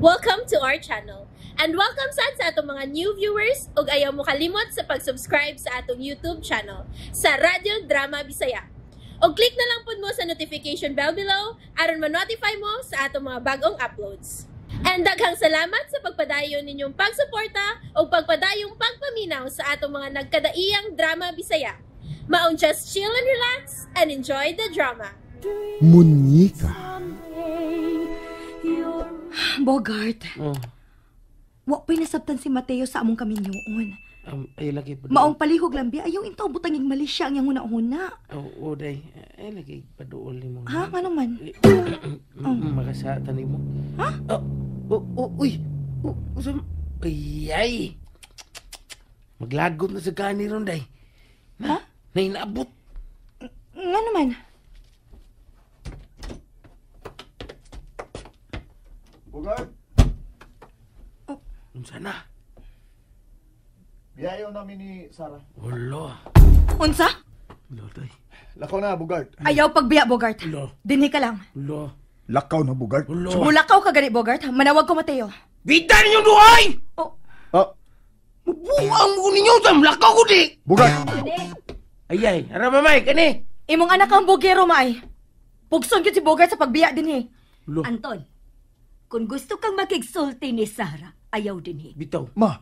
Welcome to our channel. And welcome sa atong mga new viewers ug ayaw mo kalimot sa pag-subscribe sa atong YouTube channel sa Radio Drama Bisaya. O click na lang pud mo sa notification bell below aron ma-notify mo sa atong mga bagong uploads. And daghang salamat sa pagpadayon ninyong pagsuporta o pagpadayong pagpaminaw sa atong mga nagkadaiyang Drama Bisaya. Maong just chill and relax and enjoy the drama. Munyika. Bogart, Oh, wa pa'y nasabtan si Mateo sa among kaminyoon. ay lagi pa Maong palihog lang biya, ayaw intaw butangig mali siya ang yung una-una. Oo, day. Ay lagi pa dool ni mo. Ha? Ano man? Makasatan ni mo. Ha? Uy. Ay. Maglagot na sa kani ron, day. Ha? Nainabot. Nga naman. Bogart, Unsa na? biyayaw namin ni Sarah. Wala. Unsa? Wala, day. Lakaw na, Bogart. Ayaw pagbiya, Bogart. Wala. Dinhi ka lang. Wala. Lakaw na, Bogart. Wala. Mulakaw ka gani, Bogart. Manawag ko, Mateo. Bitan ninyong duhay! Oh, Ah, Mabuang ko ninyo sa lakaw ko di! Bogart! Ay, ara mamay, kani! imong anak ang bogero, maay. Pugson yun si Bogart sa pagbiya dinhi. Wala. Anton, kung gusto kang makigsulti ni Sarah, ayaw din Bitaw. Ma,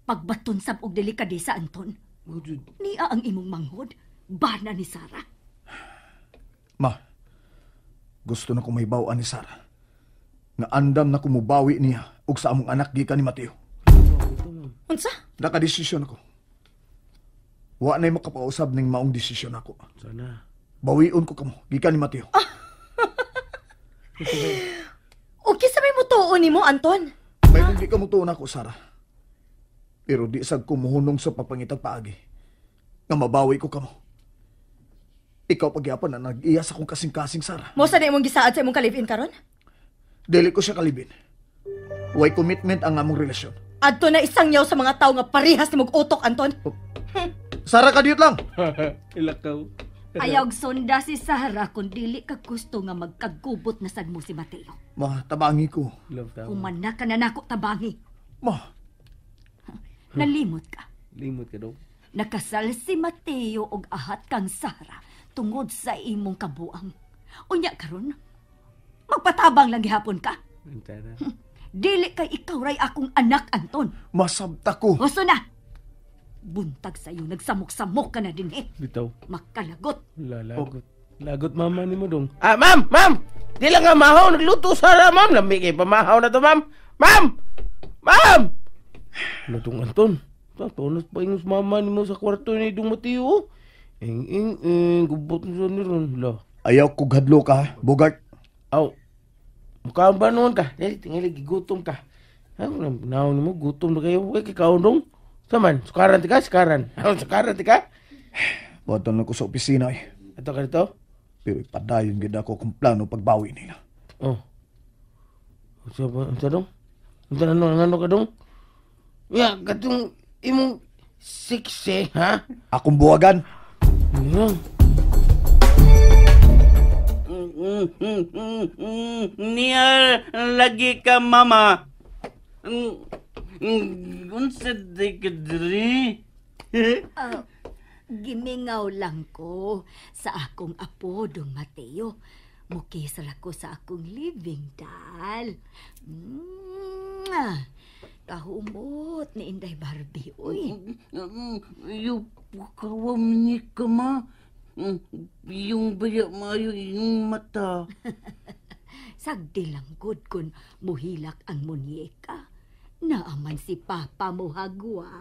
Pagbaton sa og delikadesa, Anton. Wujud. Niya ang imong manghod, bana ni Sarah. ma. Gusto na ko may bawaan ni Sarah. Nga andam na kumubawi niya ug sa among anak gikan ni Mateo. Unsa? Nakadesisyon ako. Wa na'y makapausab ning maong desisyon ako. Sana. Bawion ko kamo gikan ni Mateo. Okay sa may mutuon ni mo, Anton. May kung di ka mutuon ako, Sarah. Pero di sad ko muhunong sa papangitag paagi. Nga mabawi ko kamo. Ikaw pagyapon na nag-iya sa akong kasing-kasing, Sarah. Mo sa na imong gisaad sa imong kalivin karon? Dili ko siya kalibin. Way commitment ang among relasyon. Adto na isang yaw sa mga tao nga parihas ni mong utok, Anton. Sarah, kadiyot lang! Ilakaw. Ayaw sonda si Sarah kung dili ka gusto nga magkagubot na sad mo si Mateo. Ma, tabangi ko. Love tama. Humana ka na nako tabangi. Ma, Nalimot ka. Limot ka daw. Nakasal si Mateo og ahat kang Sarah tungod sa imong kabuang. Unya karon, magpatabang lang gihapon ka. Sana. Dili kay ikaw ray akong anak, Anton. masabta ko. Gusto na! Buntag sa'yo, nagsamok-samok ka na din Bitaw. Makalagot. Lagot. Lagot mama ni mo dong. Ah, ma'am! Ma'am! Di lang nga mahaw. Nagluto Sara, ma'am. Lamig kay pamahaw na to, ma'am. Ma'am! Ma'am! Lutong Anton. Tatonas pa yung mama ni mo sa kwarto ni Dong Mateo. Gubot mo sa niron. La. Ayaw ko gadlo ka, Bogart. Aw. Mukhaan ba noon ka? Dahil tingali, gigutom ka. Ano, naon ni mo, gutom na kayo. Huwag ikaw dong. Saman, sukaran tika, sukaran. Sukaran tika. Buhaton lang ko sa opisina eh. Ato ka dito? Pero ipadayon gid ako kung plano pagbawi nila. Oh. Unsa dong? Unsa ano ka dong? Ya, katong imong siksi, ha? Akong buwagan. Yeah. Niya lagi ka, mama. Unsa day ka diri? Gimingaw lang ko sa akong apo, Dong Mateo. Mukisal ako sa akong living dal. Kahumot ni Inday Barbie, uy. Yung kawam ni ka, ma. Yung baya mayo yung mata. Sagdi lang good kun muhilak ang munyeka. Naaman si Papa mo hagwa.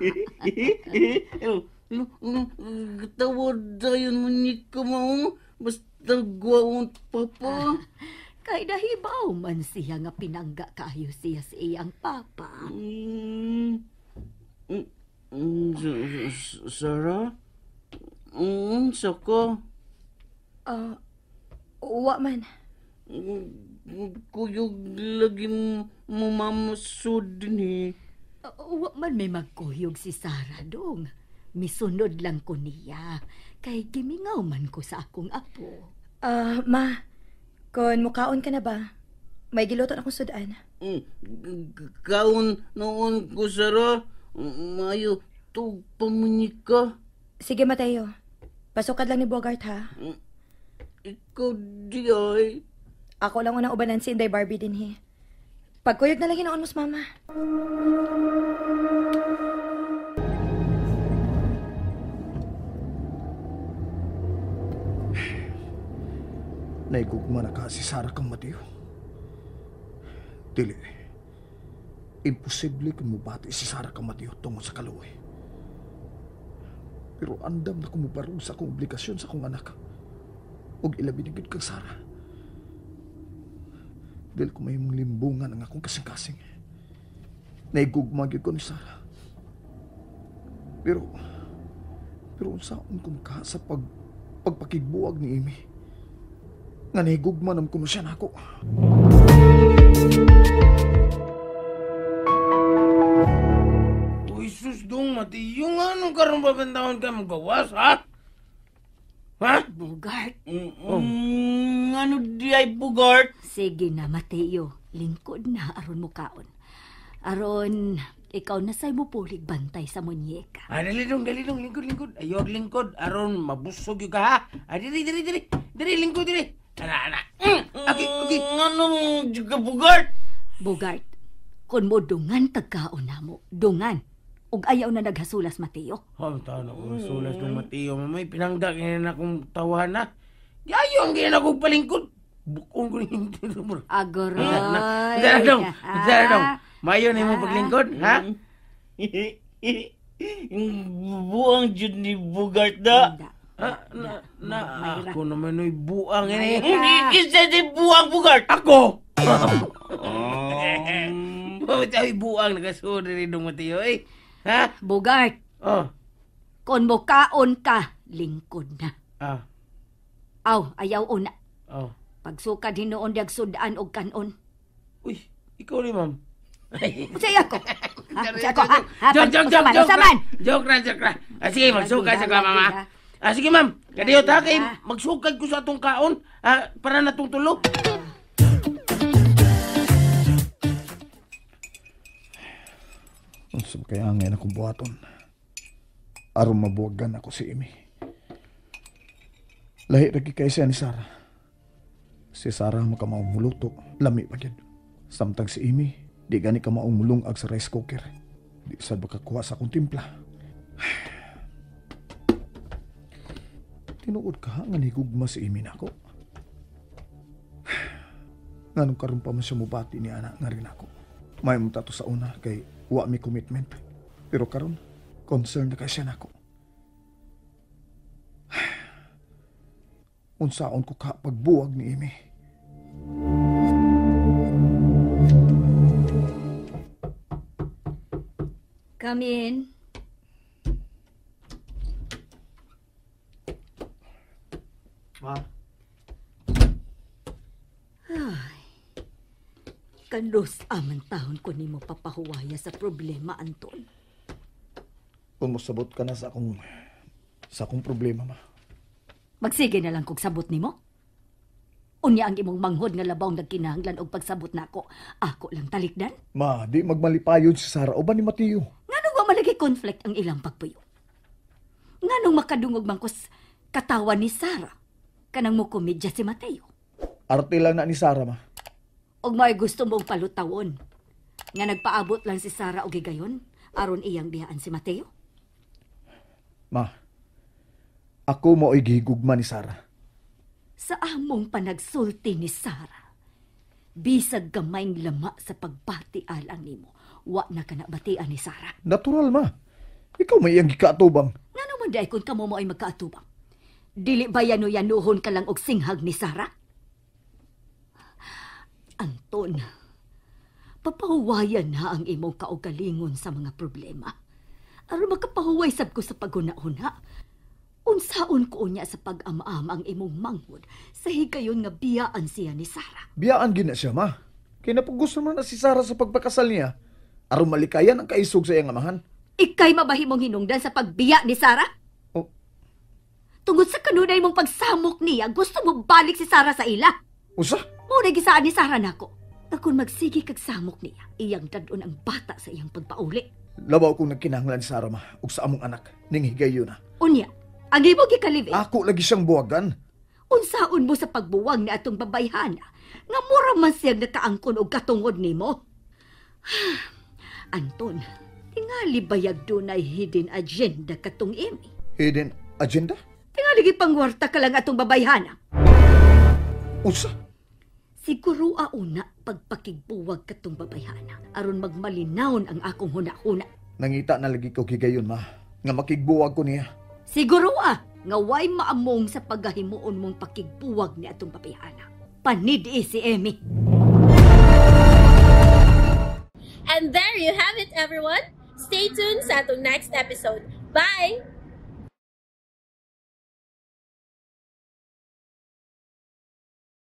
Tawad dayon mo ni ka, ma. Basta gwaon, papa. Kay dahibaw man siya nga pinangga kayo siya sa iyang papa. Sarah? Unsa ka? Wa man. Kuyog lagi mo mamasod ni. Wa man may magkuyog si Sarah dong. Misunod lang ko niya. Kay gimingaw man ko sa akong apo. Ma, kon mukaon ka na ba? May giluto na akong sudan. Kaon noon ko, Sara. Mayo, pamunik ka. Sige, Mateo. Pasukad lang ni Bogart, ha? Ikaw di ay. Ako lang unang ubanan si Inday Barbie din, he. Pagkuyog na lang hinoon mos, mama. Naigugma na ka si Sara kang Mateo. Dili. Imposible kung mubati si Sara kang Mateo tungod sa kaluoy. Pero andam na kumubarog sa akong obligasyon sa akong anak. Huwag ilabinigid kang Sara. Dahil kung may mong limbungan ang akong kasing-kasing. Naigugmagid ko ni Sara. Pero saan kung ka sa pagpakigbuwag ni Amy. Nga nahigugma nam kuno siya nako. Uy, sus dong, Mateo nga. Anong karong babantawan ka magawas, ha? Ha? Bogart. Ano di ay, Bogart? Sige na, Mateo. Lingkod na aron mo kaon. Aron, ikaw na say mo pulig bantay sa munyeka. Dali dong, lingkod. Ayog lingkod. Aron, mabusog yung ka, ha? Diri. Diri, lingkod, diri. Ana. Okay. Anong juga, Bogart? Bogart, kung mo dungan tagkaon na mo, dungan. Ug ayaw na naghasulas, Mateo. Taon ako, sulas ng Mateo. Mamay, pinangga kaya na akong tawahan na. Yayon kaya na akong palingkod. Bukong ko rin yung mo. Agoray. Zara dong. Mayo na mo paglingkod, ha? Buang jud ni Bogart da. Ako naman ay buang yan eh. Hindi isa di buang, Bogart. Ako! Tayo buang nakasuri rin ng Mateo eh. Ha? Bogart, Oh. kung mo kaon ka, lingkod na. Aw, ayaw una. Oh. Pagsukad hinoon diag sudaan og kanon. Uy, ikaw ni ma'am. Saya ko. Saya ko, ha? Joke ra. Sige, magsukad sa ka, mama. Sige, ma'am. Kadiyot ha, kay magsukad ko sa atong kaon para natong tulo. Unsa kaya angin akong buhaton. Aron mabuwagan ako si Amy. Lahi lagi kay siya ni Sara. Si Sara makamaong muluto, lami pa gyud. Samtang si Amy, di gani ka maong mulungag sa rice cooker. Di sad makakuha sa akong timpla. Tinuod ka nga nigugma si Amy nako. Nganong karon pa man siya mubati ni anak nga rin ako. May mong tato sa una kay wa mi commitment. Pero karon concern na kay siya nako. Unsaon ko ka pagbuwag ni Amy. Come in. Ma, Kandos aman taon ko nimo papahuwaya sa problema, Anton. kung mosabot ka na sa akong problema, ma. Magsige na lang kog sabot nimo. Unya ang imong manghod nga labaw nagkinahanglan og pagsabot nako. Ako lang talikdan. Ma, di magmalipayon si Sara o ba ni Mateo? Nganong wa malagi conflict ang ilang pagpuyo? Nganong makadungog man kos katawan ni Sara? Kanang mo komedya si Mateo. Arte lang na ni Sara, ma. Og may gusto mong palutawon. Nga nagpaabot lang si Sara og gigayon aron iyang biyaan si Mateo. Ma, ako mo ay gihigugma ni Sara. Sa among panagsulti ni Sara, bisag gamayng lama sa pagbati alang nimo, wa na ka nabatian ni Sara. Natural, ma. Ikaw may iyang gikaatubang. Nga naman dahi kung kamo mo ay magkaatubang. Dili ba yanuhon ka lang og singhag ni Sara? Anton, papahuwayan na ang imong kaugalingon sa mga problema. Aron makapahuway sab ko sa paghuna-huna. Unsaon ko unya sa pag-amaam ang imong manghod sa higayon nga biyaan siya ni Sara. Biyaan gina siya, ma. Kaya napagusto man na si Sara sa pagpakasal niya. Aron malikayan ang kaisog sa iyang amahan. Ikay mabahimong hinungdan sa pagbiya ni Sara? Oh. Tungod sa kanunay mong pagsamok niya, gusto mo balik si Sara sa ila. Usa? Muna gisaan ni Sara nako. Kung magsige kag samok niya, iyang dadon ang bata sa iyang pagpauli. Labaw kong nagkinahanglan Sara ma ug sa among anak ning higayon na. Unya, ang imo gikaliving. Ako lagi siyang buwagan. Unsaon mo sa pagbuwang ni atong babayhana nga mura man siyang nakaangkon og katungod nimo? Anton, tingali bayag dunay hidden agenda katong imi. Hidden agenda? Tingali gipangwarta ka lang atong babayhana. Unsa? Siguro una pagpakigbuwag katong babayhana aron magmalinawon ang akong huna-huna. Nangita na lagi ko higayon ma nga makigbuwag ko niya. Siguro nga way maamong sa paggahimuon mong pakigbuwag ni atong babayhana. Panidi si Emmy. And there you have it, everyone. Stay tuned sa atong next episode. Bye!